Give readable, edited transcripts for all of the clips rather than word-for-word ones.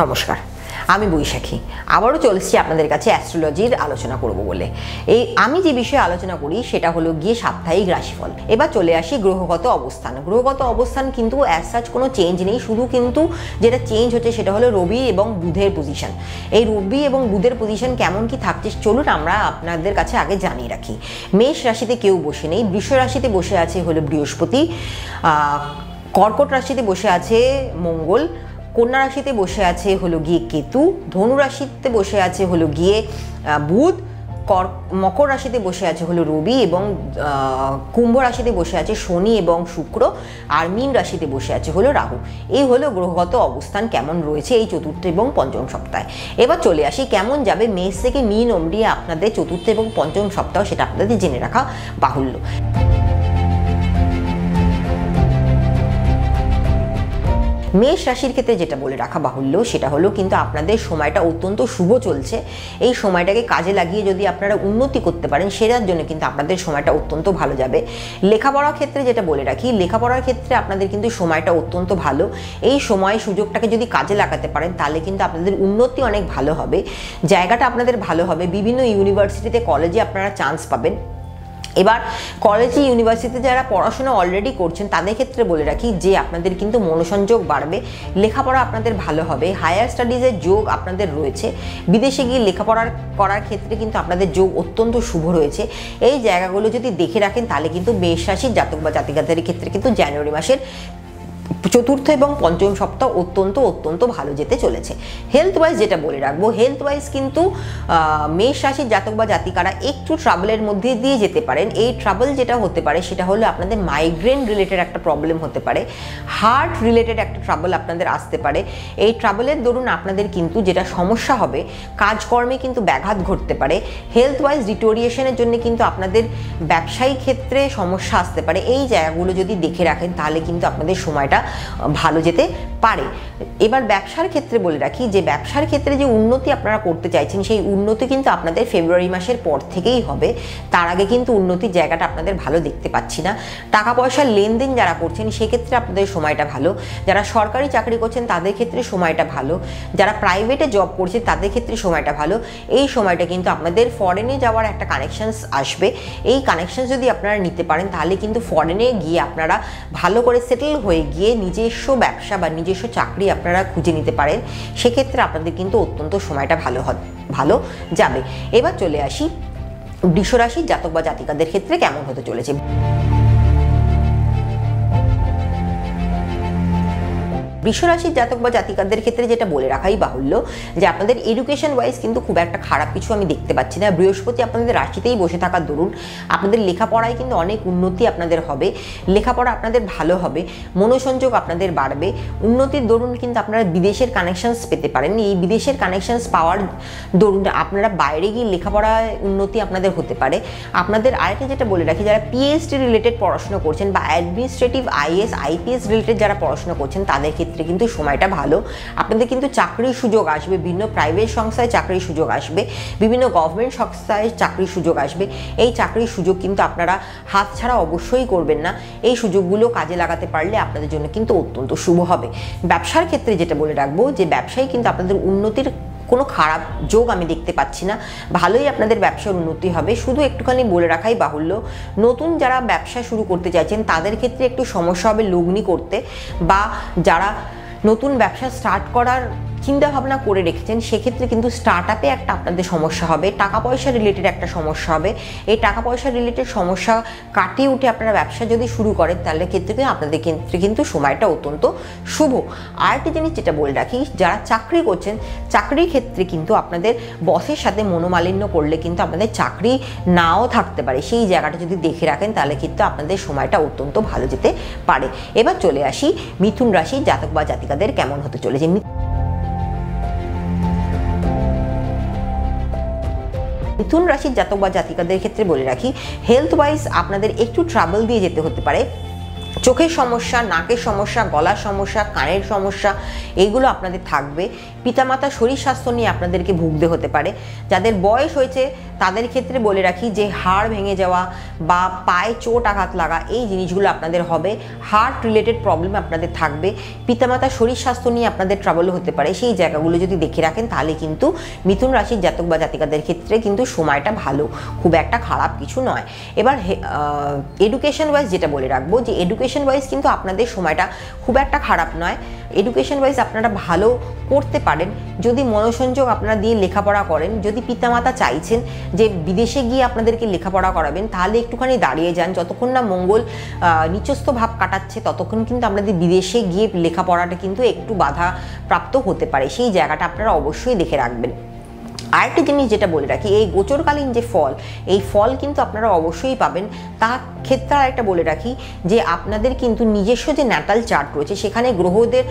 নমস্কার, আমি বৈশাখী। আবারও চলছি আপনাদের কাছে অ্যাস্ট্রোলজির আলোচনা করব বলে। আমি যে বিষয়ে আলোচনা করি সেটা হলো গিয়ে সাপ্তাহিক রাশিফল। এবার চলে আসি গ্রহগত অবস্থান। গ্রহগত অবস্থান কিন্তু অ্যাজ সাচ কোনো চেঞ্জ নেই, শুধু কিন্তু যেটা চেঞ্জ হচ্ছে সেটা হলো রবি এবং বুধের পজিশন। এই রবি এবং বুধের পজিশন কেমন কি থাকছে চলুন আমরা আপনাদের কাছে আগে জানিয়ে রাখি। মেষ রাশিতে কেউ বসে নেই, বৃষ রাশিতে বসে আছে হলো বৃহস্পতি, কর্কট রাশিতে বসে আছে মঙ্গল, কন্যা রাশিতে বসে আছে হলো গিয়ে কেতু, ধনু রাশিতে বসে আছে হলো গিয়ে বুধ, মকর রাশিতে বসে আছে হলো রবি এবং কুম্ভ রাশিতে বসে আছে শনি এবং শুক্র, আর মীন রাশিতে বসে আছে হলো রাহু। এই হলো গ্রহগত অবস্থান কেমন রয়েছে এই চতুর্থ এবং পঞ্চম সপ্তাহে। এবার চলে আসি কেমন যাবে মেষ থেকে মীন অবধি আপনাদের চতুর্থ এবং পঞ্চম সপ্তাহ, সেটা আপনাদের জেনে রাখা বাহুল্য। মেষ রাশির ক্ষেত্রে যেটা বলে রাখা বাহুল্য সেটা হলো কিন্তু আপনাদের সময়টা অত্যন্ত শুভ চলছে। এই সময়টাকে কাজে লাগিয়ে যদি আপনারা উন্নতি করতে পারেন সেটার জন্য কিন্তু আপনাদের সময়টা অত্যন্ত ভালো যাবে। লেখাপড়ার ক্ষেত্রে যেটা বলে রাখি, লেখাপড়ার ক্ষেত্রে আপনাদের কিন্তু সময়টা অত্যন্ত ভালো। এই সময় সুযোগটাকে যদি কাজে লাগাতে পারেন তাহলে কিন্তু আপনাদের উন্নতি অনেক ভালো হবে, জায়গাটা আপনাদের ভালো হবে। বিভিন্ন ইউনিভার্সিটিতে কলেজে আপনারা চান্স পাবেন। এবার কলেজে ইউনিভার্সিটিতে যারা পড়াশোনা অলরেডি করছেন তাদের ক্ষেত্রে বলে রাখি যে আপনাদের কিন্তু মনোসংযোগ বাড়বে, লেখাপড়া আপনাদের ভালো হবে, হায়ার স্টাডিজের যোগ আপনাদের রয়েছে, বিদেশে গিয়ে লেখাপড়া করার ক্ষেত্রে কিন্তু আপনাদের যোগ অত্যন্ত শুভ রয়েছে। এই জায়গাগুলো যদি দেখে রাখেন তাহলে কিন্তু মেষ রাশির জাতক বা জাতিকাদের ক্ষেত্রে কিন্তু জানুয়ারি মাসের চতুর্থ এবং পঞ্চম সপ্তাহ অত্যন্ত ভালো যেতে চলেছে। হেলথ ওয়াইজ যেটা বলে রাখবো, হেলথ ওয়াইজ কিন্তু মেষ রাশির জাতক বা জাতিকারা একটু ট্রাবলের মধ্যে দিয়ে যেতে পারেন। এই ট্রাবল যেটা হতে পারে সেটা হলো আপনাদের মাইগ্রেন রিলেটেড একটা প্রবলেম হতে পারে, হার্ট রিলেটেড একটা ট্রাবল আপনাদের আসতে পারে। এই ট্রাবলের দরুন আপনাদের কিন্তু যেটা সমস্যা হবে, কাজকর্মে কিন্তু ব্যাঘাত ঘটতে পারে। হেলথ ওয়াইজ ডিটোরিয়েশনের জন্য কিন্তু আপনাদের ব্যবসায়িক ক্ষেত্রে সমস্যা আসতে পারে। এই জায়গাগুলো যদি দেখে রাখেন তাহলে কিন্তু আপনাদের সময়টা ভালো যেতে পারে। এবার ব্যবসার ক্ষেত্রে বলে রাখি যে ব্যবসার ক্ষেত্রে যে উন্নতি আপনারা করতে চাইছেন সেই উন্নতি কিন্তু আপনাদের ফেব্রুয়ারি মাসের পর থেকেই হবে, তার আগে কিন্তু উন্নতির জায়গাটা আপনাদের ভালো দেখতে পাচ্ছি না। টাকা পয়সার লেনদেন যারা করছেন সেক্ষেত্রে আপনাদের সময়টা ভালো, যারা সরকারি চাকরি করছেন তাদের ক্ষেত্রে সময়টা ভালো, যারা প্রাইভেটে জব করছেন তাদের ক্ষেত্রে সময়টা ভালো। এই সময়টা কিন্তু আপনাদের ফরেনে যাওয়ার একটা কানেকশনস আসবে। এই কানেকশন যদি আপনারা নিতে পারেন তাহলে কিন্তু ফরেনে গিয়ে আপনারা ভালো করে সেটেল হয়ে গিয়ে নিজস্ব ব্যবসা বা নিজস্ব চাকরি আপনারা খুঁজে নিতে পারেন। সেক্ষেত্রে আপনাদের কিন্তু অত্যন্ত সময়টা ভালো যাবে। এবার চলে আসি বৃষ রাশির জাতক বা জাতিকাদের ক্ষেত্রে কেমন হতে চলেছে। বৃষ রাশির জাতক বা জাতিকাদের ক্ষেত্রে যেটা বলে রাখাই বাহুল্য যে আপনাদের এডুকেশন ওয়াইজ কিন্তু খুব একটা খারাপ কিছু আমি দেখতে পাচ্ছি না। বৃহস্পতি আপনাদের রাশিতেই বসে থাকার দরুন আপনাদের লেখাপড়ায় কিন্তু অনেক উন্নতি আপনাদের হবে, লেখাপড়া আপনাদের ভালো হবে, মনোসংযোগ আপনাদের বাড়বে। উন্নতির দরুন কিন্তু আপনারা বিদেশের কানেকশনস পেতে পারেন। এই বিদেশের কানেকশনস পাওয়ার দরুন আপনারা বাইরে গিয়ে লেখাপড়ায় উন্নতি আপনাদের হতে পারে। আপনাদের আরেকটা যেটা বলে রাখি, যারা পিএইচডি রিলেটেড পড়াশোনা করছেন বা অ্যাডমিনিস্ট্রেটিভ আইএস আইপিএস রিলেটেড যারা পড়াশোনা করছেন তাদের ক্ষেত্রে কিন্তু সময়টা ভালো। আপনাদের কিন্তু চাকরির সুযোগ আসবে, বিভিন্ন প্রাইভেট সংস্থায় চাকরির সুযোগ আসবে, বিভিন্ন গভর্নমেন্ট সংস্থায় চাকরির সুযোগ আসবে। এই চাকরির সুযোগ কিন্তু আপনারা হাতছাড়া অবশ্যই করবেন না। এই সুযোগগুলো কাজে লাগাতে পারলে আপনাদের জন্য কিন্তু অত্যন্ত শুভ হবে। ব্যবসার ক্ষেত্রে যেটা বলে রাখবো যে ব্যবসায় কিন্তু আপনাদের উন্নতির কোনো খারাপ যোগ আমি দেখতে পাচ্ছি না, ভালোই আপনাদের ব্যবসার উন্নতি হবে। শুধু একটুখানি বলে রাখাই বাহুল্য, নতুন যারা ব্যবসা শুরু করতে চাইছেন তাদের ক্ষেত্রে একটু সমস্যা হবে লগ্নি করতে, বা যারা নতুন ব্যবসা স্টার্ট করার চিন্তা ভাবনা করে রেখেছেন সেক্ষেত্রে কিন্তু স্টার্ট আপে একটা আপনাদের সমস্যা হবে, টাকা পয়সা রিলেটেড একটা সমস্যা হবে। এই টাকা পয়সা রিলেটেড সমস্যা কাটিয়ে উঠে আপনারা ব্যবসা যদি শুরু করেন তাহলে ক্ষেত্রে আপনাদের ক্ষেত্রে কিন্তু সময়টা অত্যন্ত শুভ। আরেকটি জিনিস যেটা বলে রাখি, যারা চাকরি করছেন চাকরির ক্ষেত্রে কিন্তু আপনাদের বসের সাথে মনোমালিন্য করলে কিন্তু আপনাদের চাকরি নাও থাকতে পারে। সেই জায়গাটা যদি দেখে রাখেন তাহলে কিন্তু আপনাদের সময়টা অত্যন্ত ভালো যেতে পারে। এবার চলে আসি মিথুন রাশির জাতক বা জাতিকাদের কেমন হতে চলেছে। মিথুন রাশির জাতক বা জাতিকাদের ক্ষেত্রে বলে রাখি, হেলথ ওয়াইজ আপনাদের একটু ট্রাবল দিয়ে যেতে হতে পারে। চোখের সমস্যা, নাকের সমস্যা, গলার সমস্যা, কানের সমস্যা এইগুলো আপনাদের থাকবে। পিতামাতার শরীর স্বাস্থ্য নিয়ে আপনাদেরকে ভুগতে হতে পারে। যাদের বয়স হয়েছে তাদের ক্ষেত্রে বলে রাখি যে হাড় ভেঙে যাওয়া বা পায়ে চোট আঘাত লাগা এই জিনিসগুলো আপনাদের হবে। হার্ট রিলেটেড প্রবলেম আপনাদের থাকবে, পিতামাতার শরীর স্বাস্থ্য নিয়ে আপনাদের ট্রাবল হতে পারে। সেই জায়গাগুলো যদি দেখে রাখেন তাহলে কিন্তু মিথুন রাশির জাতক বা জাতিকাদের ক্ষেত্রে কিন্তু সময়টা ভালো, খুব একটা খারাপ কিছু নয়। এবার এডুকেশন ওয়াইজ যেটা বলে রাখবো যে এডুকেশন ওয়াইজ কিন্তু আপনাদের সময়টা খুব একটা খারাপ নয়। এডুকেশন ওয়াইজ আপনারা ভালো করতে পারেন যদি মনোসংযোগ আপনারা দিয়ে লেখাপড়া করেন। যদি পিতামাতা চাইছেন যে বিদেশে গিয়ে আপনাদেরকে লেখাপড়া করাবেন তাহলে একটুখানি দাঁড়িয়ে যান, যতক্ষণ না মঙ্গল নিচস্থ ভাব কাটাচ্ছে ততক্ষণ কিন্তু আপনাদের বিদেশে গিয়ে লেখাপড়াটা কিন্তু একটু বাধা প্রাপ্ত হতে পারে, সেই জায়গাটা আপনারা অবশ্যই দেখে রাখবেন। আরেকটা জিনিস যেটা বলে রাখি, এই গোচরকালীন যে ফল, এই ফল কিন্তু আপনারা অবশ্যই পাবেন। তার ক্ষেত্রে আরেকটা বলে রাখি যে আপনাদের কিন্তু নিজস্ব যে ন্যাটাল চার্ট রয়েছে সেখানে গ্রহদের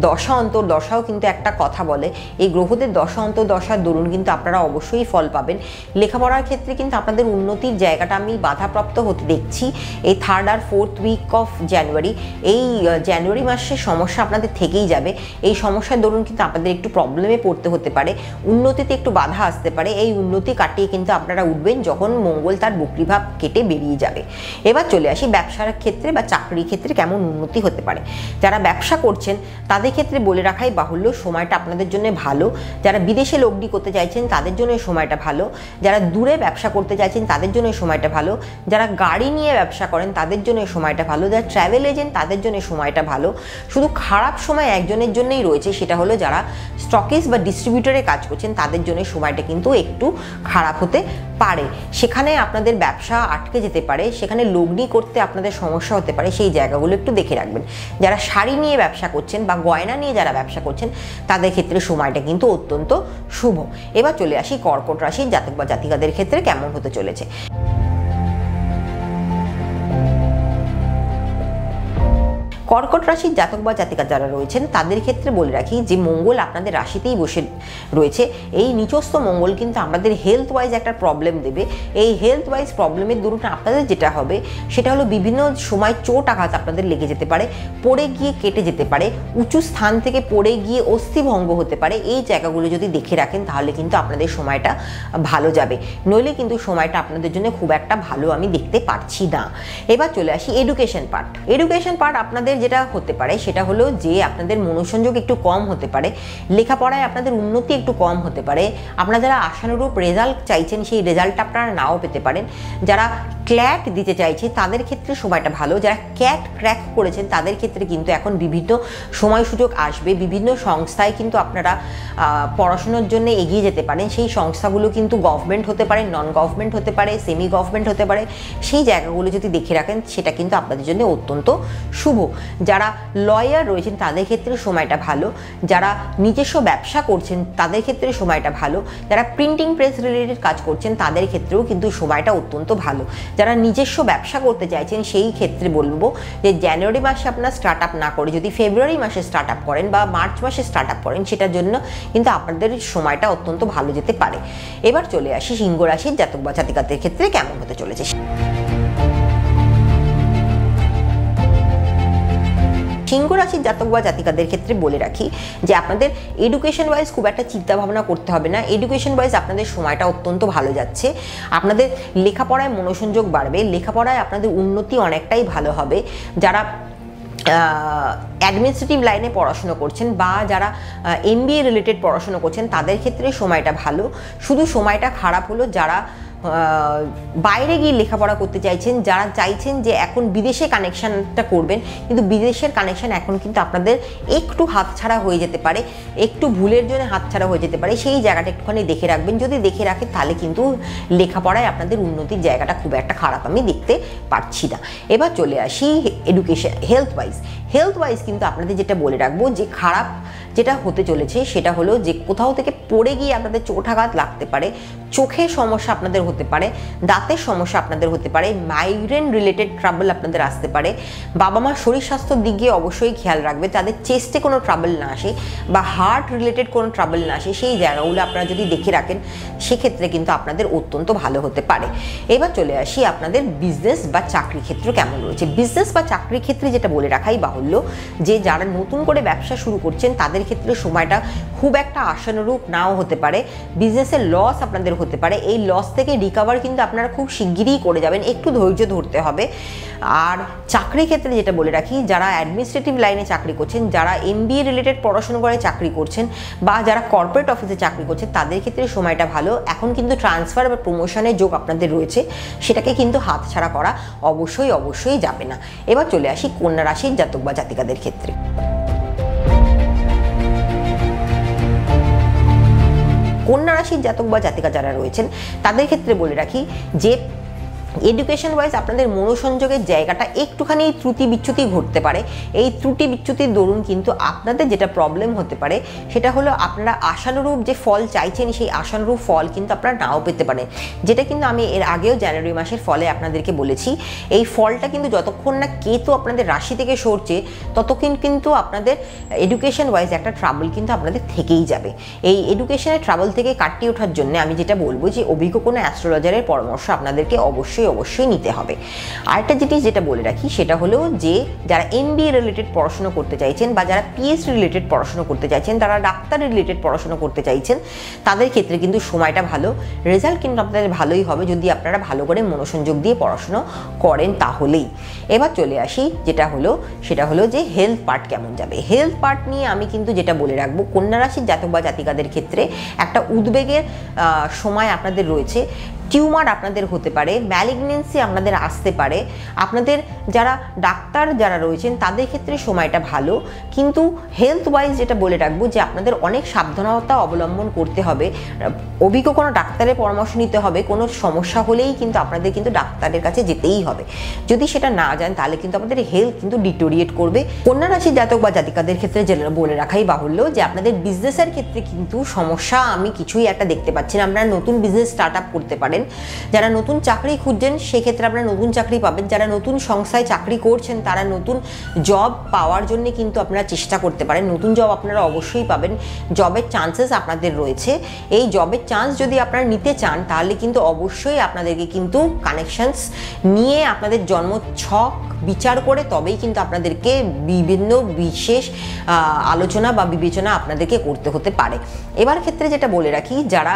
দশা অন্তর্দশাও কিন্তু একটা কথা বলে। এই গ্রহদের দশা অন্তর্দশার দরুন কিন্তু আপনারা অবশ্যই ফল পাবেন। লেখাপড়ার ক্ষেত্রে কিন্তু আপনাদের উন্নতির জায়গাটা আমি বাধাপ্রাপ্ত হতে দেখছি এই 3rd R 4th week of January. এই জানুয়ারি মাসের সমস্যা আপনাদের থেকেই যাবে। এই সমস্যার দরুন কিন্তু আপনাদের একটু প্রবলেমে পড়তে হতে পারে, উন্নতিতে একটু বাধা আসতে পারে। এই উন্নতি কাটিয়ে কিন্তু আপনারা উঠবেন যখন মঙ্গল তার বক্রীভাব কেটে বেরিয়ে যাবে। এবার চলে আসি ব্যবসার ক্ষেত্রে বা চাকরির ক্ষেত্রে কেমন উন্নতি হতে পারে। যারা ব্যবসা করছেন তাদের ক্ষেত্রে বলে রাখাই বাহুল্য, সময়টা আপনাদের জন্য ভালো। যারা বিদেশে লগ্নি করতে চাইছেন তাদের জন্য সময়টা ভালো। যারা দূরে ব্যবসা করতে চাইছেন তাদের জন্য সময়টা ভালো। যারা গাড়ি নিয়ে ব্যবসা করেন তাদের জন্য সময়টা ভালো। যারা ট্রাভেল এজেন্ট তাদের জন্য সময়টা ভালো। শুধু খারাপ সময় একজনের জন্যই রয়েছে, সেটা হলো যারা স্টকিস্ট বা ডিস্ট্রিবিউটরে কাজ করছেন তাদের জন্য সময়টা কিন্তু একটু খারাপ হতে পারে। সেখানে আপনাদের ব্যবসা আটকে যেতে পারে, সেখানে লগ্নি করতে আপনাদের সমস্যা হতে পারে, সেই জায়গাগুলো একটু দেখে রাখবেন। যারা শাড়ি নিয়ে ব্যবসা করছেন বা গয়না নিয়ে যারা ব্যবসা করছেন তাদের ক্ষেত্রে সময়টা কিন্তু অত্যন্ত শুভ। এবার চলে আসি কর্কট রাশির জাতক বা জাতিকাদের ক্ষেত্রে কেমন হতে চলেছে। কর্কট রাশির জাতক বা জাতিকা যারা রয়েছেন তাদের ক্ষেত্রে বলে রাখি যে মঙ্গল আপনাদের রাশিতেই বসে রয়েছে। এই নিচস্থ মঙ্গল কিন্তু আমাদের হেলথ ওয়াইজ একটা প্রবলেম দেবে। এই হেলথ ওয়াইজ প্রবলেমের দরুন আপনাদের যেটা হবে সেটা হলো বিভিন্ন সময় চোট আঘাত আপনাদের লেগে যেতে পারে, পড়ে গিয়ে কেটে যেতে পারে, উঁচু স্থান থেকে পড়ে গিয়ে অস্থিভঙ্গ হতে পারে। এই জায়গাগুলো যদি দেখে রাখেন তাহলে কিন্তু আপনাদের সময়টা ভালো যাবে, নইলে কিন্তু সময়টা আপনাদের জন্য খুব একটা ভালো আমি দেখতে পাচ্ছি না। এবার চলে আসি এডুকেশন পার্ট। এডুকেশন পার্ট আপনাদের যেটা হতে পারে সেটা হলো যে আপনাদের মনোসংযোগ একটু কম হতে পারে, লেখাপড়ায় আপনাদের উন্নতি একটু কম হতে পারে। আপনারা যারা আশানুরূপ রেজাল্ট চাইছেন সেই রেজাল্টটা আপনারা নাও পেতে পারেন। যারা ক্ল্যাট দিতে চাইছে তাদের ক্ষেত্রে সময়টা ভালো। যারা ক্যাট ক্র্যাক করেছেন তাদের ক্ষেত্রে কিন্তু এখন বিভিন্ন সময় সুযোগ আসবে। বিভিন্ন সংস্থায় কিন্তু আপনারা পড়াশোনার জন্য এগিয়ে যেতে পারেন। সেই সংস্থাগুলো কিন্তু গভর্নমেন্ট হতে পারে, নন গভর্নমেন্ট হতে পারে, সেমি গভর্নমেন্ট হতে পারে। সেই জায়গাগুলো যদি দেখে রাখেন সেটা কিন্তু আপনাদের জন্য অত্যন্ত শুভ। যারা লয়ার রয়েছেন তাদের ক্ষেত্রে সময়টা ভালো। যারা নিজস্ব ব্যবসা করছেন তাদের ক্ষেত্রে সময়টা ভালো। যারা প্রিন্টিং প্রেস রিলেটেড কাজ করছেন তাদের ক্ষেত্রেও কিন্তু সময়টা অত্যন্ত ভালো। যারা নিজস্ব ব্যবসা করতে চাইছেন সেই ক্ষেত্রে বলবো যে জানুয়ারি মাসে আপনার স্টার্ট আপ না করে যদি ফেব্রুয়ারি মাসে স্টার্ট আপ করেন বা মার্চ মাসে স্টার্ট আপ করেন সেটার জন্য কিন্তু আপনাদের সময়টা অত্যন্ত ভালো যেতে পারে। এবার চলে আসি সিংহ রাশির জাতক বা জাতিকাদের ক্ষেত্রে কেমন হতে চলেছে। সিংহ রাশির জাতক বা জাতিকাদের ক্ষেত্রে বলে রাখি যে আপনাদের এডুকেশন ওয়াইজ খুব একটা চিন্তা ভাবনা করতে হবে না। এডুকেশন ওয়াইজ আপনাদের সময়টা অত্যন্ত ভালো যাচ্ছে। আপনাদের লেখাপড়ায় মনোসংযোগ বাড়বে, লেখাপড়ায় আপনাদের উন্নতি অনেকটাই ভালো হবে। যারা অ্যাডমিনিস্ট্রেটিভ লাইনে পড়াশুনো করছেন বা যারা MBA রিলেটেড পড়াশুনো করছেন তাদের ক্ষেত্রে সময়টা ভালো। শুধু সময়টা খারাপ হলো যারা বাইরে গিয়ে লেখাপড়া করতে চাইছেন, যারা চাইছেন যে এখন বিদেশে কানেকশানটা করবেন কিন্তু বিদেশের কানেকশান এখন কিন্তু আপনাদের একটু হাতছাড়া হয়ে যেতে পারে, একটু ভুলের জন্য হাতছাড়া হয়ে যেতে পারে। সেই জায়গাটা একটুখানি দেখে রাখবেন। যদি দেখে রাখেন তাহলে কিন্তু লেখাপড়ায় আপনাদের উন্নতির জায়গাটা খুব একটা খারাপ আমি দেখতে পাচ্ছি না। এবার চলে আসি এডুকেশন হেলথ ওয়াইজ কিন্তু আপনাদের যেটা বলে রাখবো যে খারাপ যেটা হতে চলেছে সেটা হলো যে কোথাও থেকে পড়ে গিয়ে আপনাদের চোটাঘাত লাগতে পারে, চোখের সমস্যা আপনাদের হতে পারে, দাঁতের সমস্যা আপনাদের হতে পারে, মাইগ্রেন রিলেটেড ট্রাবল আপনাদের আসতে পারে। বাবা মার শরীর স্বাস্থ্যর দিক দিয়ে অবশ্যই খেয়াল রাখবে, তাদের চেস্টে কোনো ট্রাবল না আসে বা হার্ট রিলেটেড কোনো ট্রাবল না আসে। সেই জায়গাগুলো আপনারা যদি দেখে রাখেন সেক্ষেত্রে কিন্তু আপনাদের অত্যন্ত ভালো হতে পারে। এবার চলে আসি আপনাদের বিজনেস বা চাকরি ক্ষেত্র কেমন রয়েছে। বিজনেস বা চাকরির ক্ষেত্রে যেটা বলে রাখাই বাহুল্য যে যারা নতুন করে ব্যবসা শুরু করছেন তাদের ক্ষেত্রে সময়টা খুব একটা আশানুরূপ নাও হতে পারে, বিজনেসের লস আপনাদের হতে পারে। এই লস থেকে রিকভার কিন্তু আপনারা খুব শিগগিরই করে যাবেন, একটু ধৈর্য ধরতে হবে। আর চাকরি ক্ষেত্রে যেটা বলে রাখি, যারা অ্যাডমিনিস্ট্রেটিভ লাইনে চাকরি করছেন, যারা MBA রিলেটেড পড়াশোনা করে চাকরি করছেন, বা যারা কর্পোরেট অফিসে চাকরি করছেন, তাদের ক্ষেত্রে সময়টা ভালো। এখন কিন্তু ট্রান্সফার বা প্রমোশনের যোগ আপনাদের রয়েছে, সেটাকে কিন্তু হাতছাড়া করা অবশ্যই যাবে না। এবার চলে আসি কন্যা রাশির জাতক বা জাতিকাদের ক্ষেত্রে। কন্যা রাশির জাতক বা জাতিকা যারা রয়েছেন, তাদের ক্ষেত্রে বলে রাখি যে এডুকেশন ওয়াইজ আপনাদের মনোসংযোগের জায়গাটা একটুখানি ত্রুটি বিচ্যুতি ঘটতে পারে। এই ত্রুটি বিচ্যুতির দরুন কিন্তু আপনাদের যেটা প্রবলেম হতে পারে সেটা হলো আপনারা আশানুরূপ যে ফল চাইছেন সেই আশানুরূপ ফল কিন্তু আপনারা নাও পেতে পারেন, যেটা কিন্তু আমি এর আগেও জানুয়ারি মাসের ফলে আপনাদেরকে বলেছি। এই ফলটা কিন্তু যতক্ষণ না কেতু আপনাদের রাশি থেকে সরছে ততক্ষণ কিন্তু আপনাদের এডুকেশন ওয়াইজ একটা ট্রাবল কিন্তু আপনাদের থেকেই যাবে। এই এডুকেশনের ট্রাবল থেকে কাটিয়ে ওঠার জন্য আমি যেটা বলবো যে অভিজ্ঞ কোনো অ্যাস্ট্রোলজারের পরামর্শ আপনাদেরকে অবশ্যই নিতে হবে। আরেকটা জিনিস যেটা বলে রাখি সেটা হলো যে যারা MBA রিলেটেড পড়াশোনা করতে চাইছেন, বা যারা PhD রিলেটেড পড়াশোনা করতে চাইছেন, তারা ডাক্তার রিলেটেড পড়াশোনা করতে চাইছেন, তাদের ক্ষেত্রে কিন্তু সময়টা ভালো। রেজাল্ট কিন্তু আপনাদের ভালোই হবে যদি আপনারা ভালো করে মনোসংযোগ দিয়ে পড়াশোনা করেন তাহলেই। এবার চলে আসি সেটা হলো যে হেলথ পার্ট কেমন যাবে। হেলথ পার্ট নিয়ে আমি কিন্তু যেটা বলে রাখবো, কন্যা রাশির জাতক বা জাতিকাদের ক্ষেত্রে একটা উদ্বেগের সময় আপনাদের রয়েছে। টিউমার আপনাদের হতে পারে, ম্যালিগনেন্সি আপনাদের আসতে পারে। আপনাদের যারা ডাক্তার যারা রয়েছেন তাদের ক্ষেত্রে সময়টা ভালো, কিন্তু হেলথ ওয়াইজ যেটা বলে রাখবো যে আপনাদের অনেক সাবধানতা অবলম্বন করতে হবে। অভিজ্ঞ কোনো ডাক্তারের পরামর্শ নিতে হবে। কোনো সমস্যা হলেই কিন্তু আপনাদের কিন্তু ডাক্তারের কাছে যেতেই হবে। যদি সেটা না যান তাহলে কিন্তু আপনাদের হেলথ কিন্তু ডিটোরিয়েট করবে। কন্যা রাশির জাতক বা জাতিকাদের ক্ষেত্রে যেটা বলে রাখাই বাহুল্য যে আপনাদের বিজনেসের ক্ষেত্রে কিন্তু সমস্যা আমি কিছুই একটা দেখতে পাচ্ছি না। আপনারা নতুন বিজনেস স্টার্ট আপ করতে পারেন। যারা নতুন চাকরি খুঁজছেন সেক্ষেত্রে আপনারা নতুন চাকরি পাবেন। যারা নতুন সংস্থায় চাকরি করছেন তারা নতুন জব পাওয়ার জন্য কিন্তু আপনারা চেষ্টা করতে পারেন। নতুন জব আপনারা অবশ্যই পাবেন, জবের চান্সেস আপনাদের রয়েছে। এই জবের চান্স যদি আপনারা নিতে চান তাহলে কিন্তু অবশ্যই আপনাদেরকে কিন্তু কানেকশনস নিয়ে আপনাদের জন্ম ছক বিচার করে তবেই কিন্তু আপনাদেরকে বিভিন্ন বিশেষ আলোচনা বা বিবেচনা আপনাদেরকে করতে হতে পারে। এবার ক্ষেত্রে যেটা বলে রাখি, যারা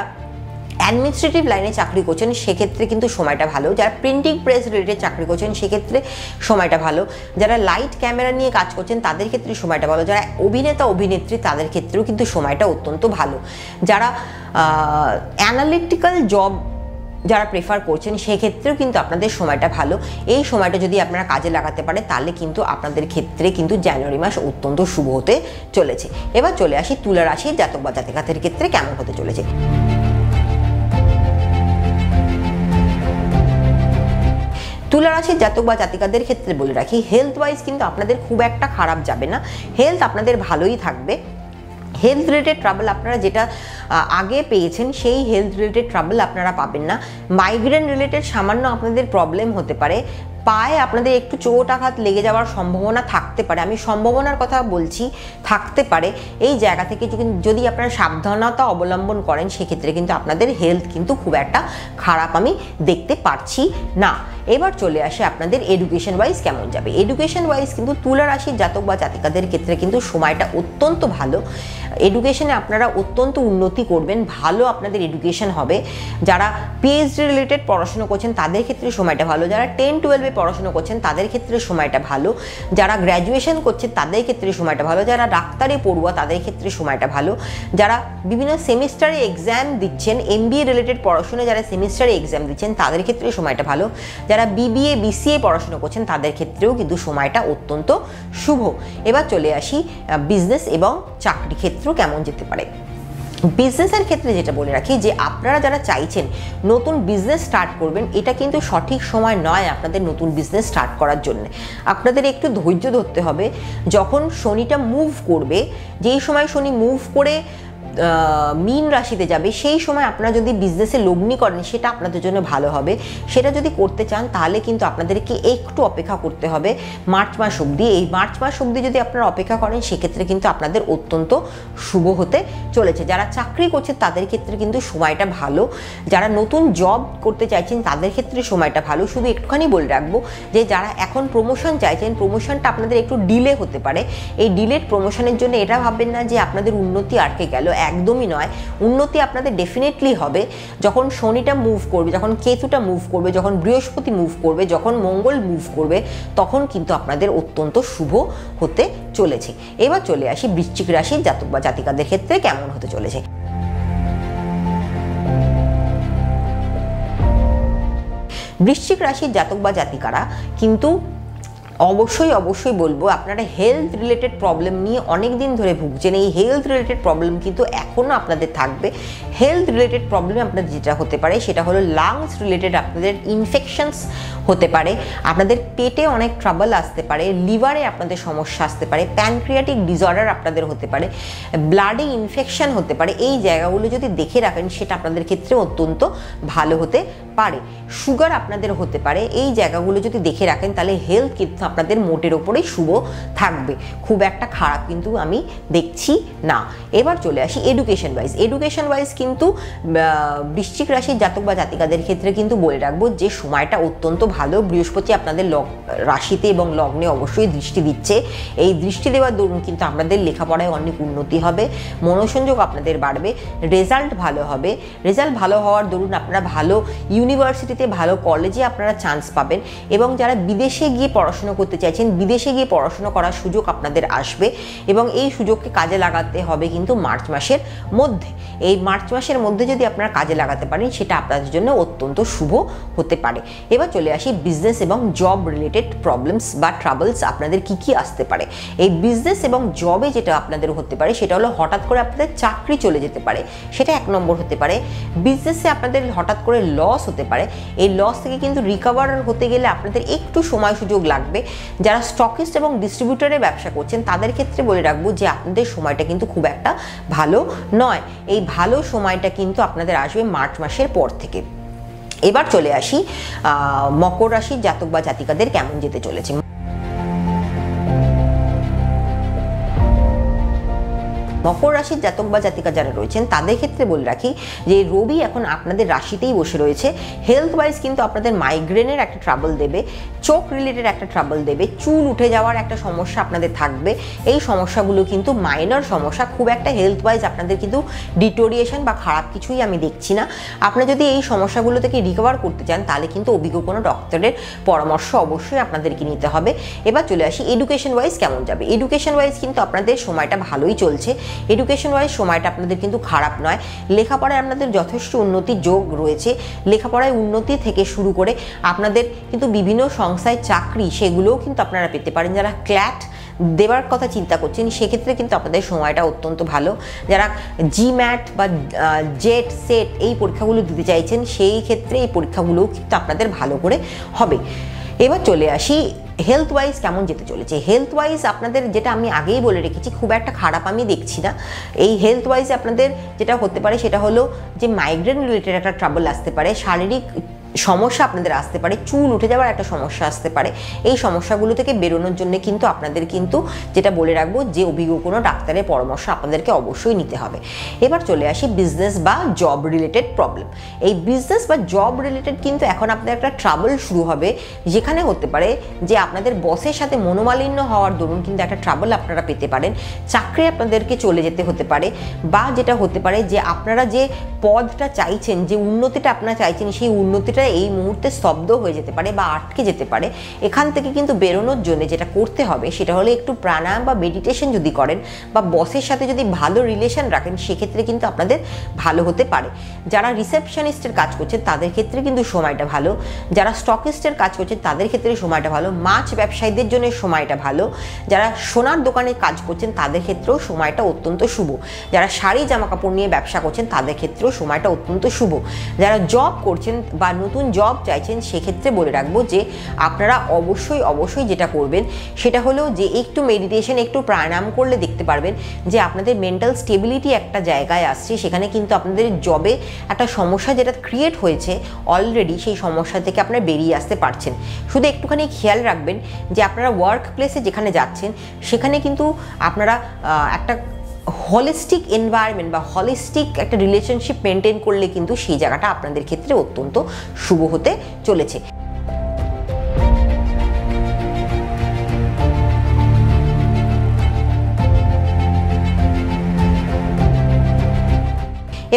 অ্যাডমিনিস্ট্রেটিভ লাইনে চাকরি করছেন সেক্ষেত্রে কিন্তু সময়টা ভালো। যারা প্রিন্টিং প্রেস রিলেটেড চাকরি করছেন সেক্ষেত্রে সময়টা ভালো। যারা লাইট ক্যামেরা নিয়ে কাজ করছেন তাদের ক্ষেত্রে সময়টা ভালো। যারা অভিনেতা অভিনেত্রী তাদের ক্ষেত্রেও কিন্তু সময়টা অত্যন্ত ভালো। যারা অ্যানালিটিক্যাল জব যারা প্রেফার করছেন সেক্ষেত্রেও কিন্তু আপনাদের সময়টা ভালো। এই সময়টা যদি আপনারা কাজে লাগাতে পারেন তাহলে কিন্তু আপনাদের ক্ষেত্রে কিন্তু জানুয়ারি মাস অত্যন্ত শুভ হতে চলেছে। এবার চলে আসি তুলা রাশির জাতক বা জাতিকাদের ক্ষেত্রে কেমন হতে চলেছে। তুলা রাশির জাতক বা জাতিকাদের ক্ষেত্রে বলে রাখি, হেলথ ওয়াইজ কিন্তু আপনাদের খুব একটা খারাপ যাবে না, হেলথ আপনাদের ভালোই থাকবে। হেলথ রিলেটেড ট্রাবল আপনারা যেটা আগে পেয়েছেন সেই হেলথ রিলেটেড ট্রাবল আপনারা পাবেন না। মাইগ্রেন রিলেটেড সামান্য আপনাদের প্রবলেম হতে পারে, পায়ে আপনাদের একটু চোট আঘাত লেগে যাওয়ার সম্ভাবনা থাকতে পারে। আমি সম্ভাবনার কথা বলছি, থাকতে পারে। এই জায়গা থেকে যদি আপনারা সাবধানতা অবলম্বন করেন সেক্ষেত্রে কিন্তু আপনাদের হেলথ কিন্তু খুব একটা খারাপ আমি দেখতে পারছি না। এবার চলে আসে আপনাদের এডুকেশন ওয়াইজ কেমন যাবে। এডুকেশন ওয়াইজ কিন্তু তুলা রাশির জাতক বা জাতিকাদের ক্ষেত্রে কিন্তু সময়টা অত্যন্ত ভালো। এডুকেশনে আপনারা অত্যন্ত উন্নতি করবেন, ভালো আপনাদের এডুকেশন হবে। যারা PhD রিলেটেড পড়াশোনা করছেন তাদের ক্ষেত্রে সময়টা ভালো। যারা 10-12 পড়াশোনা করছেন তাদের ক্ষেত্রে সময়টা ভালো। যারা গ্র্যাজুয়েশন করছেন তাদের ক্ষেত্রে সময়টা ভালো। যারা ডাক্তারি পড়ুয়া তাদের ক্ষেত্রে সময়টা ভালো। যারা বিভিন্ন সেমিস্টারে এক্সাম দিচ্ছেন, MBA রিলেটেড পড়াশোনা যারা সেমিস্টারে এক্সাম দিচ্ছেন তাদের ক্ষেত্রে সময়টা ভালো। যারা BBA BCA পড়াশোনা করছেন তাদের ক্ষেত্রেও কিন্তু সময়টা অত্যন্ত শুভ। এবার চলে আসি বিজনেস এবং চাকরি ক্ষেত্র কেমন যেতে পারে। বিজনেসের ক্ষেত্রে যেটা বলে রাখি যে আপনারা যারা চাইছেন নতুন বিজনেস স্টার্ট করবেন, এটা কিন্তু সঠিক সময় নয় আপনাদের নতুন বিজনেস স্টার্ট করার জন্য। আপনাদের একটু ধৈর্য ধরতে হবে। যখন শনিটা মুভ করবে, যেই সময় শনি মুভ করে মীন রাশিতে যাবে, সেই সময় আপনারা যদি বিজনেসে লগ্নি করেন সেটা আপনাদের জন্য ভালো হবে। সেটা যদি করতে চান তাহলে কিন্তু আপনাদেরকে একটু অপেক্ষা করতে হবে মার্চ মাস অবধি। এই মার্চ মাস অবধি যদি আপনারা অপেক্ষা করেন সেক্ষেত্রে কিন্তু আপনাদের অত্যন্ত শুভ হতে চলেছে। যারা চাকরি করছে তাদের ক্ষেত্রে কিন্তু সময়টা ভালো, যারা নতুন জব করতে চাইছেন তাদের ক্ষেত্রে সময়টা ভালো। শুধু একটুখানি বলে রাখবো যে যারা এখন প্রমোশন চাইছেন, প্রমোশনটা আপনাদের একটু ডিলে হতে পারে। এই ডিলেড প্রমোশনের জন্য এটা ভাববেন না যে আপনাদের উন্নতি আটকে গেল, একদমই নয়। উন্নতি আপনাদের ডেফিনেটলি হবে যখন শনিটা মুভ করবে, যখন কেতুটা মুভ করবে, যখন বৃহস্পতি মুভ করবে, যখন মঙ্গল মুভ করবে, তখন কিন্তু আপনাদের অত্যন্ত শুভ হতে চলেছে। এবার চলে আসি বৃশ্চিক রাশির জাতক বা জাতিকাদের ক্ষেত্রে কেমন হতে চলেছে। বৃশ্চিক রাশির জাতক বা জাতিকারা কিন্তু অবশ্যই বলবো আপনারা হেলথ রিলেটেড প্রবলেম নিয়ে অনেক দিন ধরে ভুগছেন। এই হেলথ রিলেটেড প্রবলেম কিন্তু এখনও আপনাদের থাকবে। হেলথ রিলেটেড প্রবলেম আপনাদের যেটা হতে পারে সেটা হলো লাংস রিলেটেড, আপনাদের ইনফেকশনস হতে পারে, আপনাদের পেটে অনেক ট্রাবল আসতে পারে, লিভারে আপনাদের সমস্যা আসতে পারে, প্যানক্রিয়াটিক ডিসঅর্ডার আপনাদের হতে পারে, ব্লাডে ইনফেকশন হতে পারে। এই জায়গাগুলো যদি দেখে রাখেন সেটা আপনাদের ক্ষেত্রে অত্যন্ত ভালো হতে পারে। সুগার আপনাদের হতে পারে। এই জায়গাগুলো যদি দেখে রাখেন তাহলে হেলথ কিন্তু আপনাদের মোটের ওপরেই শুভ থাকবে, খুব একটা খারাপ কিন্তু আমি দেখছি না। এবার চলে আসি এডুকেশন ওয়াইজ কিন্তু বৃশ্চিক রাশির জাতক বা জাতিকাদের ক্ষেত্রে কিন্তু বলে রাখবো যে সময়টা অত্যন্ত ভালো। বৃহস্পতি আপনাদের রাশিতে এবং লগ্নে অবশ্যই দৃষ্টি দিচ্ছে। এই দৃষ্টি দেওয়ার দরুন কিন্তু আপনাদের লেখাপড়ায় অনেক উন্নতি হবে, মনোসংযোগ আপনাদের বাড়বে, রেজাল্ট ভালো হবে। রেজাল্ট ভালো হওয়ার দরুন আপনারা ভালো ইউনিভার্সিটিতে, ভালো কলেজে আপনারা চান্স পাবেন। এবং যারা বিদেশে গিয়ে পড়াশোনা করতে চাইছেন, বিদেশে গিয়ে পড়াশোনা করার সুযোগ আপনাদের আসবে এবং এই সুযোগকে কাজে লাগাতে হবে কিন্তু মার্চ মাসের মধ্যে। এই মার্চ মাসের মধ্যে যদি আপনারা কাজে লাগাতে পারেন সেটা আপনাদের জন্য অত্যন্ত শুভ হতে পারে। এবার চলে আসি বিজনেস এবং জব রিলেটেড প্রবলেমস বা ট্রাবলস আপনাদের কি আসতে পারে। এই বিজনেস এবং জবে যেটা আপনাদের হতে পারে সেটা হলো হঠাৎ করে আপনাদের চাকরি চলে যেতে পারে, সেটা এক নম্বর হতে পারে। বিজনেসে আপনাদের হঠাৎ করে লস হতে পারে। এই লস থেকে কিন্তু রিকভার হতে গেলে আপনাদের একটু সময় সুযোগ লাগবে। যারা স্টকিস্ট এবং ডিস্ট্রিবিউটরে ব্যবসা করছেন তাদের ক্ষেত্রে বলে রাখবো যে আপনাদের সময়টা কিন্তু খুব একটা ভালো নয়। এই ভালো সময়টা কিন্তু আপনাদের আসবে মার্চ মাসের পর থেকে। এবার চলে আসি মকর রাশির জাতক বা জাতিকাদের কেমন যেতে চলেছে। মকর রাশির জাতক বা জাতিকা যারা রয়েছেন তাদের ক্ষেত্রে বলে রাখি যে রবি এখন আপনাদের রাশিতেই বসে রয়েছে। হেলথ ওয়াইজ কিন্তু আপনাদের মাইগ্রেনের একটা ট্রাবল দেবে, চোখ রিলেটেড একটা ট্রাবল দেবে, চুল উঠে যাওয়ার একটা সমস্যা আপনাদের থাকবে। এই সমস্যাগুলো কিন্তু মাইনর সমস্যা, খুব একটা হেলথ ওয়াইজ আপনাদের কিন্তু ডিটোরিয়েশন বা খারাপ কিছুই আমি দেখছি না। আপনারা যদি এই সমস্যাগুলো থেকে রিকভার করতে চান তাহলে কিন্তু অভিজ্ঞ কোনো ডক্টরের পরামর্শ অবশ্যই আপনাদেরকে নিতে হবে। এবার চলে আসি এডুকেশন ওয়াইজ কেমন যাবে। এডুকেশন ওয়াইজ কিন্তু আপনাদের সময়টা ভালোই চলছে। এডুকেশন ওয়াইজ সময়টা আপনাদের কিন্তু খারাপ নয়। লেখাপড়ায় আপনাদের যথেষ্ট উন্নতির যোগ রয়েছে। লেখাপড়ায় উন্নতি থেকে শুরু করে আপনাদের কিন্তু বিভিন্ন সংস্থায় চাকরি সেগুলোও কিন্তু আপনারা পেতে পারেন। যারা ক্ল্যাট দেওয়ার কথা চিন্তা করছেন সেক্ষেত্রে কিন্তু আপনাদের সময়টা অত্যন্ত ভালো। যারা জিম্যাট বা জেট সেট এই পরীক্ষাগুলো দিতে চাইছেন সেই ক্ষেত্রে এই পরীক্ষাগুলোও কিন্তু আপনাদের ভালো করে হবে। এবার চলে আসি হেলথ ওয়াইজ কেমন যেতে চলেছে। হেলথ ওয়াইজ আপনাদের যেটা আমি আগেই বলে রেখেছি খুব একটা খারাপ আমি দেখছি না। এই হেলথ ওয়াইজ আপনাদের যেটা হতে পারে সেটা হলো যে মাইগ্রেন রিলেটেড একটা ট্রাবল আসতে পারে, শারীরিক সমস্যা আপনাদের আসতে পারে, চুল উঠে যাওয়ার একটা সমস্যা আসতে পারে। এই সমস্যাগুলো থেকে বেরোনোর জন্য কিন্তু আপনাদের কিন্তু যেটা বলে রাখবো যে অভিজ্ঞ কোনো ডাক্তারের পরামর্শ আপনাদেরকে অবশ্যই নিতে হবে। এবার চলে আসি বিজনেস বা জব রিলেটেড প্রবলেম। এই বিজনেস বা জব রিলেটেড কিন্তু এখন আপনাদের একটা ট্রাবল শুরু হবে, যেখানে হতে পারে যে আপনাদের বসের সাথে মনোমালিন্য হওয়ার দরুন কিন্তু একটা ট্রাবল আপনারা পেতে পারেন। চাকরি আপনাদেরকে চলে যেতে হতে পারে, বা যেটা হতে পারে যে আপনারা যে পদটা চাইছেন, যে উন্নতিটা আপনারা চাইছেন সেই উন্নতিটা এই মুহূর্তে স্তব্ধ হয়ে যেতে পারে বা আটকে যেতে পারে। এখান থেকে কিন্তু বেরোনোর জন্য যেটা করতে হবে সেটা হলো একটু প্রাণায়াম বা মেডিটেশন যদি করেন বা বসের সাথে যদি ভালো রিলেশন রাখেন সেক্ষেত্রে কিন্তু আপনাদের ভালো হতে পারে। যারা রিসেপশনিস্টের কাজ করছেন তাদের ক্ষেত্রে কিন্তু সময়টা ভালো। যারা স্টকিস্টের কাজ করছেন তাদের ক্ষেত্রে সময়টা ভালো। মাছ ব্যবসায়ীদের জন্য সময়টা ভালো। যারা সোনার দোকানে কাজ করছেন তাদের ক্ষেত্রেও সময়টা অত্যন্ত শুভ। যারা শাড়ি জামা কাপড় নিয়ে ব্যবসা করছেন তাদের ক্ষেত্রেও সময়টা অত্যন্ত শুভ। যারা জব করছেন বা নতুন নতুন জব চাইছেন সেক্ষেত্রে বলে রাখবো যে আপনারা অবশ্যই যেটা করবেন সেটা হলো যে একটু মেডিটেশন, একটু প্রাণায়াম করলে দেখতে পারবেন যে আপনাদের মেন্টাল স্টেবিলিটি একটা জায়গায় আসছে। সেখানে কিন্তু আপনাদের জবে একটা সমস্যা যেটা ক্রিয়েট হয়েছে অলরেডি, সেই সমস্যা থেকে আপনারা বেরিয়ে আসতে পারছেন। শুধু একটুখানি খেয়াল রাখবেন যে আপনারা ওয়ার্ক প্লেসে যেখানে যাচ্ছেন সেখানে কিন্তু আপনারা একটা হলিস্টিক এনভায়রনমেন্ট বা হলিস্টিক একটা রিলেশনশিপ মেনটেন করলে কিন্তু সেই জায়গাটা আপনাদের ক্ষেত্রে অত্যন্ত শুভ হতে চলেছে।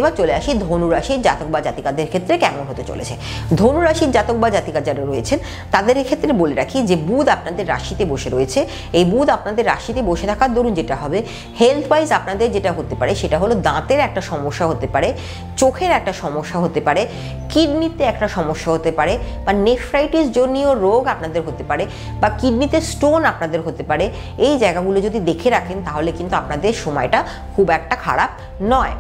এবার চলে আসি ধনুরাশির জাতক বা জাতিকাদের ক্ষেত্রে কেমন হতে চলেছে। ধনুরাশির জাতক বা জাতিকা যারা রয়েছেন তাদের ক্ষেত্রে বলে রাখি যে বুধ আপনাদের রাশিতে বসে রয়েছে। এই বুধ আপনাদের রাশিতে বসে থাকার দরুন যেটা হবে, হেলথ ওয়াইজ আপনাদের যেটা হতে পারে সেটা হলো দাঁতের একটা সমস্যা হতে পারে, চোখের একটা সমস্যা হতে পারে, কিডনিতে একটা সমস্যা হতে পারে, বা নেফ্রাইটিস জনিত রোগ আপনাদের হতে পারে, বা কিডনিতে স্টোন আপনাদের হতে পারে। এই জায়গাগুলো যদি দেখে রাখেন তাহলে কিন্তু আপনাদের সময়টা খুব একটা খারাপ নয়।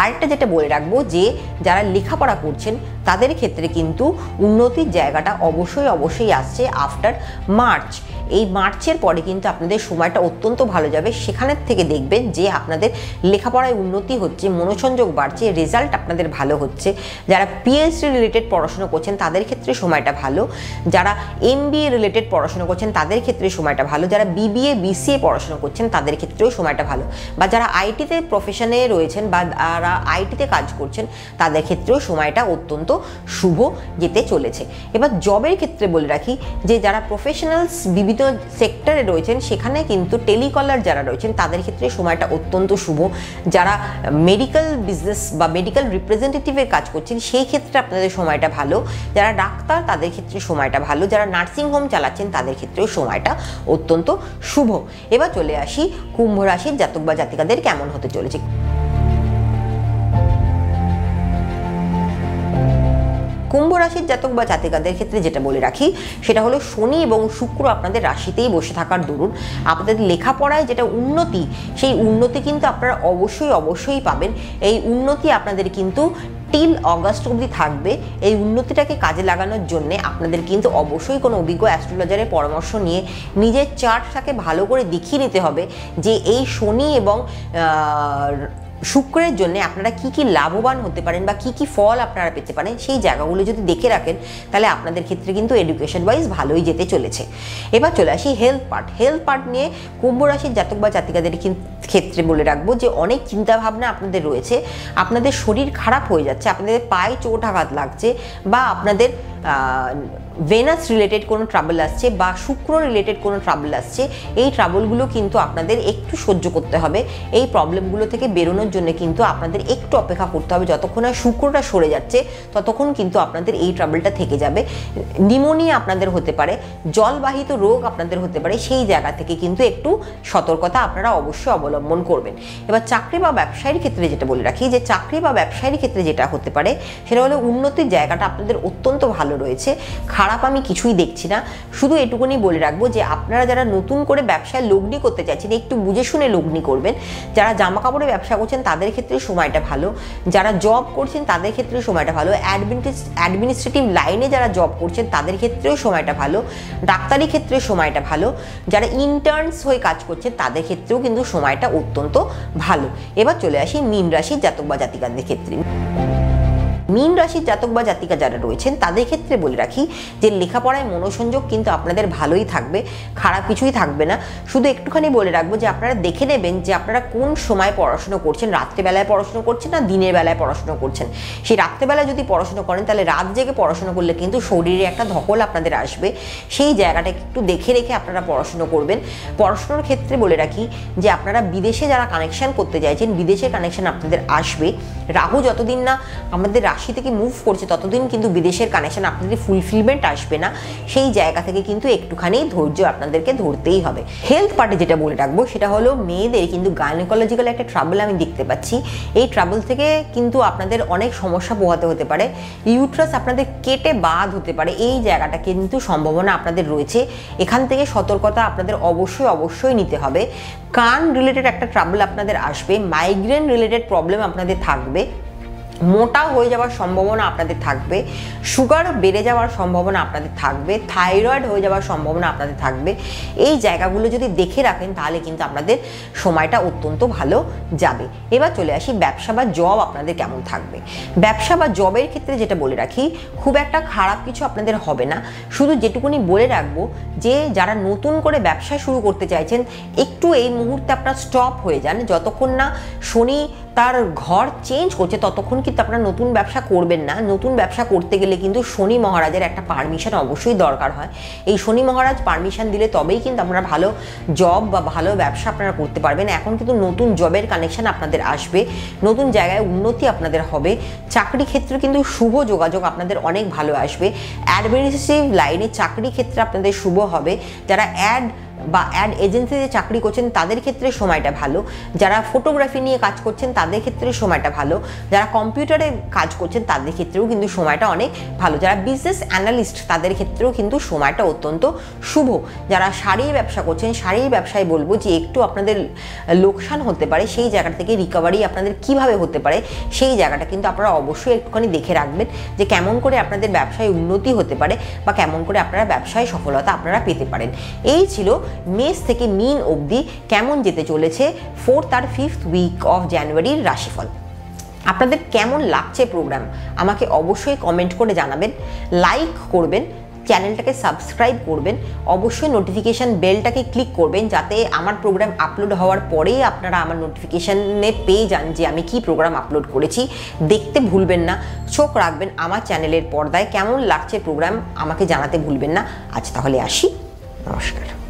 আরেকটা যেটা বলে রাখবো যে যারা লেখাপড়া করছেন তাদের ক্ষেত্রে কিন্তু উন্নতির জায়গাটা অবশ্যই আসছে আফটার মার্চ। এই মার্চের পরে কিন্তু আপনাদের সময়টা অত্যন্ত ভালো যাবে। সেখানের থেকে দেখবেন যে আপনাদের লেখাপড়ায় উন্নতি হচ্ছে, মনোসংযোগ বাড়ছে, রেজাল্ট আপনাদের ভালো হচ্ছে। যারা পিএইচডি রিলেটেড পড়াশোনা করছেন তাদের ক্ষেত্রে সময়টা ভালো, যারা এমবিএ রিলেটেড পড়াশোনা করছেন তাদের ক্ষেত্রে সময়টা ভালো, যারা বিবিএ বিসিএ পড়াশোনা করছেন তাদের ক্ষেত্রেও সময়টা ভালো, বা যারা আইটিতে প্রফেশনে রয়েছেন বা যারা আইটিতে কাজ করছেন তাদের ক্ষেত্রেও সময়টা অত্যন্ত শুভ যেতে চলেছে। এবার জবের ক্ষেত্রে বলে রাখি যে যারা প্রফেশনালস বিভিন্ন সেক্টরে রয়েছেন সেখানে কিন্তু টেলিকলার যারা রয়েছেন তাদের ক্ষেত্রে সময়টা অত্যন্ত শুভ। যারা মেডিকেল বিজনেস বা মেডিকেল রিপ্রেজেন্টেটিভের কাজ করছেন সেই ক্ষেত্রে আপনাদের সময়টা ভালো, যারা ডাক্তার তাদের ক্ষেত্রে সময়টা ভালো, যারা নার্সিং হোম চালাচ্ছেন তাদের ক্ষেত্রেও সময়টা অত্যন্ত শুভ। এবার চলে আসি কুম্ভ রাশির জাতক বা জাতিকাদের কেমন হতে চলেছে। কুম্ভ রাশির জাতক বা জাতিকাদের ক্ষেত্রে যেটা বলে রাখি সেটা হলো শনি এবং শুক্র আপনাদের রাশিতেই বসে থাকার দরুন আপনাদের লেখাপড়ায় যেটা উন্নতি, সেই উন্নতি কিন্তু আপনারা অবশ্যই পাবেন। এই উন্নতি আপনাদের কিন্তু টিল অগাস্ট অবধি থাকবে। এই উন্নতিটাকে কাজে লাগানোর জন্য আপনাদের কিন্তু অবশ্যই কোনো অভিজ্ঞ অ্যাস্ট্রোলজারের পরামর্শ নিয়ে নিজের চার্টটাকে ভালো করে দেখিয়ে নিতে হবে যে এই শনি এবং শুক্রের জন্য আপনারা কি কি লাভবান হতে পারেন বা কি কি ফল আপনারা পেতে পারেন। সেই জায়গাগুলো যদি দেখে রাখেন তাহলে আপনাদের ক্ষেত্রে কিন্তু এডুকেশন ওয়াইজ ভালোই যেতে চলেছে। এবার চলে আসি হেলথ পার্ট নিয়ে কুম্ভ রাশির জাতক বা জাতিকাদের ক্ষেত্রে বলে রাখবো যে অনেক চিন্তাভাবনা আপনাদের রয়েছে, আপনাদের শরীর খারাপ হয়ে যাচ্ছে, আপনাদের পায়ে চোট আঘাত লাগছে, বা আপনাদের ভেনাস রিলেটেড কোনো ট্রাবল আসছে বা শুক্র রিলেটেড কোনো ট্রাবল আসছে। এই ট্রাবলগুলো কিন্তু আপনাদের একটু সহ্য করতে হবে। এই প্রবলেমগুলো থেকে বেরোনোর জন্য কিন্তু আপনাদের একটু অপেক্ষা করতে হবে। যতক্ষণ না শুক্রটা সরে যাচ্ছে ততক্ষণ কিন্তু আপনাদের এই ট্রাবলটা থেকে যাবে। নিউমোনিয়া আপনাদের হতে পারে, জলবাহিত রোগ আপনাদের হতে পারে, সেই জায়গা থেকে কিন্তু একটু সতর্কতা আপনারা অবশ্যই অবলম্বন করবেন। এবার চাকরি বা ব্যবসায়ীর ক্ষেত্রে যেটা বলে রাখি যে চাকরি বা ব্যবসায়ীর ক্ষেত্রে যেটা হতে পারে সেটা হলো উন্নতির জায়গাটা আপনাদের অত্যন্ত ভালো রয়েছে, খারাপ আমি কিছুই দেখছি না। শুধু এটুকুনি বলে রাখবো যে আপনারা যারা নতুন করে ব্যবসায় লগ্নি করতে চাইছেন একটু বুঝে শুনে লগ্নি করবেন। যারা জামা কাপড়ের ব্যবসা করছেন তাদের ক্ষেত্রে সময়টা ভালো, যারা জব করছেন তাদের ক্ষেত্রে সময়টা ভালো, অ্যাডমিনিস্ট্রেটিভ লাইনে যারা জব করছেন তাদের ক্ষেত্রেও সময়টা ভালো, ডাক্তারি ক্ষেত্রে সময়টা ভালো, যারা ইন্টার্নস হয়ে কাজ করছেন তাদের ক্ষেত্রেও কিন্তু সময়টা অত্যন্ত ভালো। এবার চলে আসি মীন রাশির জাতক বা জাতিকাদের ক্ষেত্রে। মীন রাশির জাতক বা জাতিকা যারা রয়েছেন তাদের ক্ষেত্রে বলে রাখি যে লেখাপড়ায় মনোসংযোগ কিন্তু আপনাদের ভালোই থাকবে, খারাপ কিছুই থাকবে না। শুধু একটুখানি বলে রাখবো যে আপনারা দেখে নেবেন যে আপনারা কোন সময় পড়াশুনো করছেন, রাত্রেবেলায় পড়াশুনো করছেন না দিনের বেলায় পড়াশুনো করছেন। সেই রাত্রেবেলায় যদি পড়াশুনো করেন তাহলে রাত জেগে পড়াশুনো করলে কিন্তু শরীরে একটা ধকল আপনাদের আসবে। সেই জায়গাটাকে একটু দেখে রেখে আপনারা পড়াশুনো করবেন। পড়াশুনোর ক্ষেত্রে বলে রাখি যে আপনারা বিদেশে যারা কানেকশন করতে চাইছেন বিদেশের কানেকশন আপনাদের আসবে। রাহু যতদিন না আমাদের রাশি থেকে মুভ করছে ততদিন কিন্তু বিদেশের কানেকশন আপনাদের ফুলফিলমেন্ট আসবে না। সেই জায়গা থেকে কিন্তু একটুখানি ধৈর্য আপনাদেরকে ধরতেই হবে। হেলথ পার্টে যেটা বলে রাখবো সেটা হলো মেয়েদের কিন্তু গাইনোকোলজিক্যাল একটা ট্রাবল আমি দেখতে পাচ্ছি। এই ট্রাবল থেকে কিন্তু আপনাদের অনেক সমস্যা পোহাতে হতে পারে, ইউট্রাস আপনাদের কেটে বাদ হতে পারে, এই জায়গাটা কিন্তু সম্ভাবনা আপনাদের রয়েছে। এখান থেকে সতর্কতা আপনাদের অবশ্যই নিতে হবে। কান রিলেটেড একটা ট্রাবল আপনাদের আসবে, মাইগ্রেন রিলেটেড প্রবলেম আপনাদের থাকবে। মোটা হয়ে যাওয়ার সম্ভাবনা আপনাদের থাকবে, সুগার বেড়ে যাওয়ার সম্ভাবনা আপনাদের থাকবে, থাইরয়েড হয়ে যাওয়ার সম্ভাবনা আপনাদের থাকবে। এই জায়গাগুলো যদি দেখে রাখেন তাহলে কিন্তু আপনাদের সময়টা অত্যন্ত ভালো যাবে। এবার চলে আসি ব্যবসা বা জব আপনাদের কেমন থাকবে। ব্যবসা বা জবের ক্ষেত্রে যেটা বলে রাখি, খুব একটা খারাপ কিছু আপনাদের হবে না। শুধু যেটুকুনি বলে রাখবো যে যারা নতুন করে ব্যবসা শুরু করতে চাইছেন, একটু এই মুহূর্তে আপনারা স্টপ হয়ে যান। যতক্ষণ না শনি তার ঘর চেঞ্জ করছে ততক্ষণ কিন্তু আপনারা নতুন ব্যবসা করবেন না। নতুন ব্যবসা করতে গেলে কিন্তু শনি মহারাজের একটা পারমিশন অবশ্যই দরকার হয়। এই শনি মহারাজ পারমিশন দিলে তবেই কিন্তু আপনারা ভালো জব বা ভালো ব্যবসা আপনারা করতে পারবেন। এখন কিন্তু নতুন জবের কানেকশন আপনাদের আসবে, নতুন জায়গায় উন্নতি আপনাদের হবে। চাকরি ক্ষেত্রে কিন্তু শুভ যোগাযোগ আপনাদের অনেক ভালো আসবে। অ্যাডমিনিস্ট্রেটিভ লাইনে চাকরি ক্ষেত্রে আপনাদের শুভ হবে। যারা অ্যাড এজেন্সিতে চাকরি করছেন তাদের ক্ষেত্রে সময়টা ভালো। যারা ফটোগ্রাফি নিয়ে কাজ করছেন তাদের ক্ষেত্রে সময়টা ভালো। যারা কম্পিউটারে কাজ করছেন তাদের ক্ষেত্রেও কিন্তু সময়টা অনেক ভালো। যারা বিজনেস অ্যানালিস্ট তাদের ক্ষেত্রেও কিন্তু সময়টা অত্যন্ত শুভ। যারা শাড়ির ব্যবসা করছেন, শাড়ির ব্যবসায় বলবো যে একটু আপনাদের লোকসান হতে পারে, সেই জায়গা থেকে রিকভারি আপনাদের কিভাবে হতে পারে সেই জায়গাটা কিন্তু আপনারা অবশ্যই একটুখানি দেখে রাখবেন যে কেমন করে আপনাদের ব্যবসায় উন্নতি হতে পারে বা কেমন করে আপনারা ব্যবসায় সফলতা আপনারা পেতে পারেন। এই ছিল মেষ থেকে মীন অবধি কেমন যেতে চলেছে 4th R 5th week of জানুয়ারির রাশিফল। আপনাদের কেমন লাগছে প্রোগ্রাম আমাকে অবশ্যই কমেন্ট করে জানাবেন, লাইক করবেন, চ্যানেলটাকে সাবস্ক্রাইব করবেন, অবশ্যই নোটিফিকেশান বেলটাকে ক্লিক করবেন যাতে আমার প্রোগ্রাম আপলোড হওয়ার পরেই আপনারা আমার নোটিফিকেশানে পেয়ে যান যে আমি কি প্রোগ্রাম আপলোড করেছি। দেখতে ভুলবেন না, চোখ রাখবেন আমার চ্যানেলের পর্দায়। কেমন লাগছে প্রোগ্রাম আমাকে জানাতে ভুলবেন না। আজ তাহলে আসি, নমস্কার।